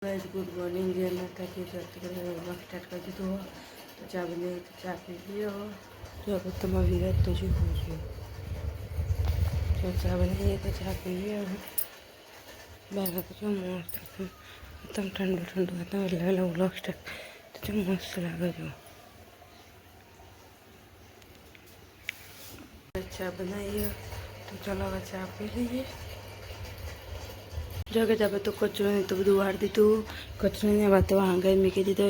guys good morning जय माता की ब्लॉग स्टार्ट कर दी तो चा बने तो चा पी लियो जो अब तुम विराट तो जी हो जो चा बने तो चा पी लियो बैग तो जो मस्त एकदम ठंडू ठंडू एकदम वेला ब्लॉग स्टार्ट तो जो मस्त लगे जो चा बनाइए तो चलो चा पी लीजिए जगह जब तो कचरो नहीं तो બધું વાળ દીધું કચરાને વાતો આંગળ મૂકી દીધો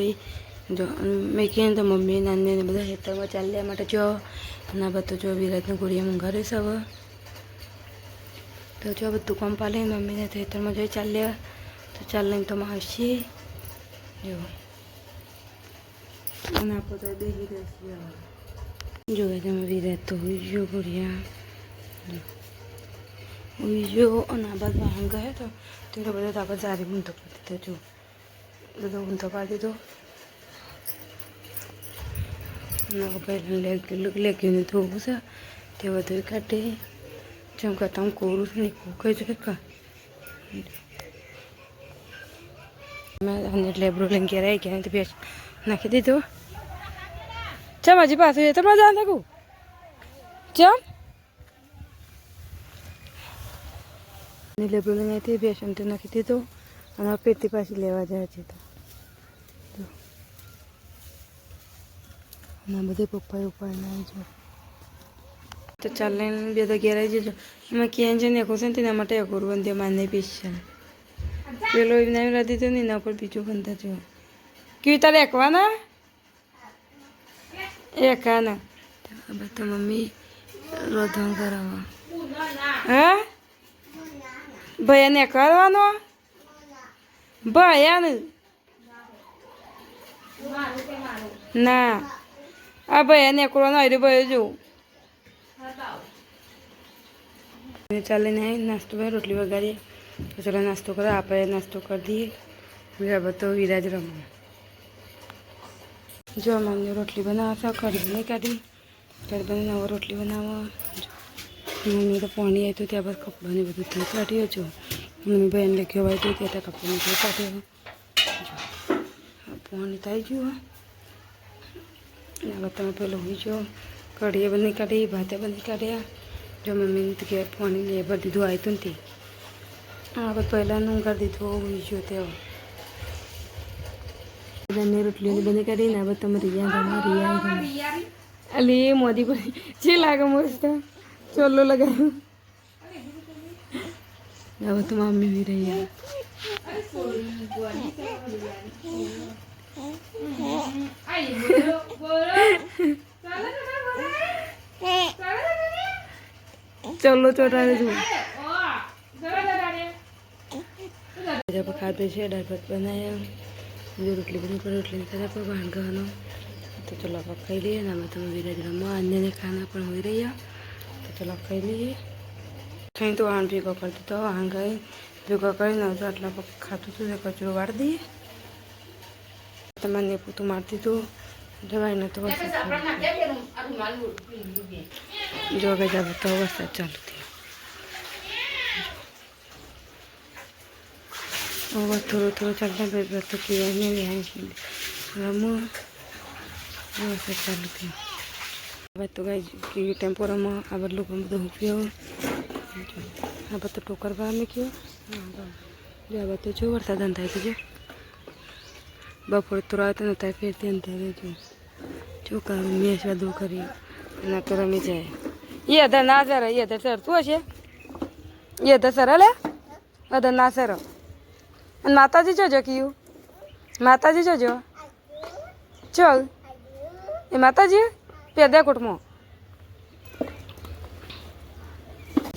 જો મૂકીને તો મમ્મી નાની ને બધા ખેતરમાં ચાલ્યા માટે જો અને આ બધું જો વિરાટને ગોળીયા ઘરે છે હવે તો જો બધું કામ પાલે મમ્મીને ખેતરમાં જઈ ચાલ્યા તો ચાલીને તો આવશે જો અને આપણે તો બેસી રહેશે જો તમે વિરાટ તો જો ગોળીયા जो અને આ બાદ વાહન ગયા તો તેનો બધો આપણે સારી ઊંધો પાડી દીધો જો બધો ઊંધો પાડી દીધો અને પહેલાં લેગીને ધોવું છે તે બધું કાઢી જેમ કરતા હું કોરું છું ને કહી છે કે મેં લેબરો લઈને ઘેર આવી ગયા તો બેસ નાખી દીધો ચમ હજી પાછું એ તો મજા નાખું ચમ લેબરો લઈને હતી બેસન તો નાખી દીધો અને પેટી પાછી લેવા જાય છે તો અને બધે પપ્પાએ ઉપાડીને આવી જો તો ચાલે બે તો ઘેર આવી જજો એમાં ક્યાં છે ને ખુશ ને તેના માટે અઘોર બંધે માને પીસ છે પેલો એમને રાધી તો ને એના ઉપર બીજું બનતા જો કેવી તારે એકવાના એકાના તો મમ્મી રોધણ કરાવવા હા ભૈયાને કરવાનો ભૈયાને ના આ ભૈયાને કરવાનો અરે ભાઈ જોઉં ચાલીને નાસ્તો ભાઈ રોટલી વગાડીએ તો ચાલો નાસ્તો કરો આપણે નાસ્તો કરી દઈએ બરાબર તો વિરાજ રમવા જો મને રોટલી બનાવતા કઢી નહીં કાઢી ત્યારે બને નવો રોટલી બનાવવા મમ્મી તો પાણી આવ્યું ત્યાં બસ કપડાંને બધું ધોઈ કાઢ્યો છો મમ્મી બહેન લખ્યો હોય તો ત્યાં કપડાને ધોઈ કાઢ્યો પાણી થઈ ગયું હવે તમે પેલું હોઈ જો કઢીએ બની કાઢી ભાતે બની કાઢ્યા જો મમ્મીને તો ઘેર પાણી લે ભરી દીધું આવ્યું નથી હવે પહેલાં હું કરી દીધું હોઈ ગયો ત્યાં બધાને રોટલીઓની બની કાઢીને હવે તમે રિયા અલી મોદી કોઈ જે લાગે મસ્ત ચોલો લગાવ્યું હવે તો મમ્મી બી રહી ચલો ચોટાડે છું ખાધું છે દાળ ભાત બનાવ્યા જો રોટલી બની પણ રોટલી ખાધા પણ ભાંગવાનો તો ચલો આપણે ખાઈ લઈએ ને અમે તમે વિરાજ રમવા અન્યને ખાના પણ હોઈ રહ્યા તો ચલો ખાઈ લઈએ ખાઈ તો વાહન ભેગો કરી દીધો વાહન ગઈ ભેગો કરીને તો આટલા ખાતું હતું કચરો વાળી દઈએ તમારે પોતું મારતી હતું જવાય તો વરસાદ જો ગજા તો વરસાદ ચાલુ થયો હવે થોડું ચાલતા તો પીવાની રમો વરસાદ ચાલુ થયો હવે તો ગઈ ટેમ્પોરામાં આ બદલું બધું ઉપયોગ આ બધું ટોકર કરવા મૂક્યો જો આ બધું જો વરસાદ અંધાય તો જો બપોરે તો રાત નતા ફેરતી અંધારે જો કરું મેચ બધું કરી ના તો રમી જાય એ અધર ના સર એ અધર સરતું હશે એ અધર સર લે અધર ના સર અને માતાજી જોજો કયું માતાજી જોજો ચલ એ માતાજી પેદા કોટમાં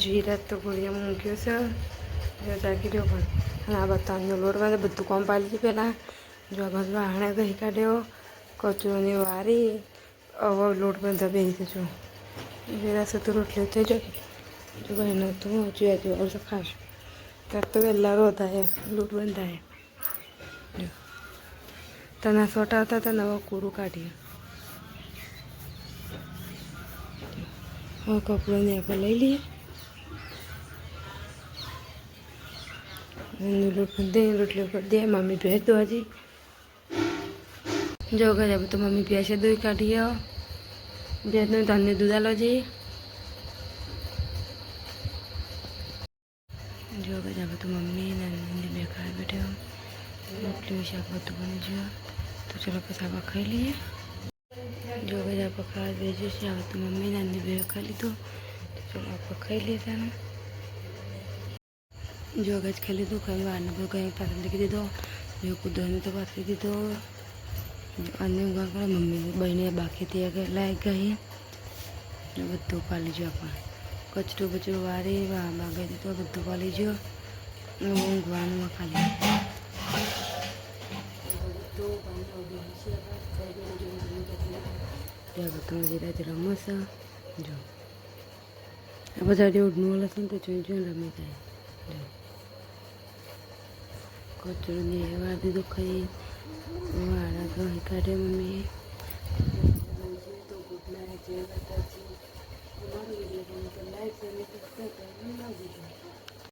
વિરાટ તો ગોળીયામાં મૂક્યો છે જાગી રહ્યો પણ અને આ બધાનો લોટમાં બધું કામ પાડી દીધું પહેલાં જો આ બાજુ આણે દહીં કાઢ્યો કચરોની વારી હવે લોટ બધા બેસી જજો વિરાટ તો રોટલી થઈ જાય જો ભાઈને તો જોયા જો તો ખાસ ત્યારે તો વહેલા રોધાય લોટ બંધાય જો તના સોટા હતા તો નવા કોરું કાઢીએ હવે કપડોને આપણે લઈ લઈએ લોટ દે રોટલી કરી દે મમ્મી ભેંસ દો હજી જો ઘરે તો મમ્મી ભેંસે દૂધ કાઢી આવો ભેંસનું તને દૂધ આલો જી જો ઘરે તો મમ્મી નાની બે ખાઈ બેઠે રોટલી શાક બધું બની ગયું તો ચલો પછી આપણે ખાઈ લઈએ જો ઘરે આપણે ખાવા બેસી છે હવે તો મમ્મી નાની બે ખાઈ લીધું તો ચલો આપણે ખાઈ લઈએ તાને જો ગજ ખાઈ લીધું ખાઈ વારને બધું કંઈ પાછળ લીખી દીધો જો કૂદવાની તો પાથરી દીધો અને ઊંઘા મમ્મી બહેને બાકી ત્યાં લાઈ ગઈ બધું પાલી જો આપણે કચરો બચરો વારી બાગી દીધો બધું પાલી જો ઊંઘવાનું ખાલી બધું જીરા જ રમસ જો આ બધા જે ઉડનું હશે ને તો જોઈ જોઈને રમી જાય જો કચરો ને વાર દીધો ખાઈ વાળા તો કાઢે મમ્મીએ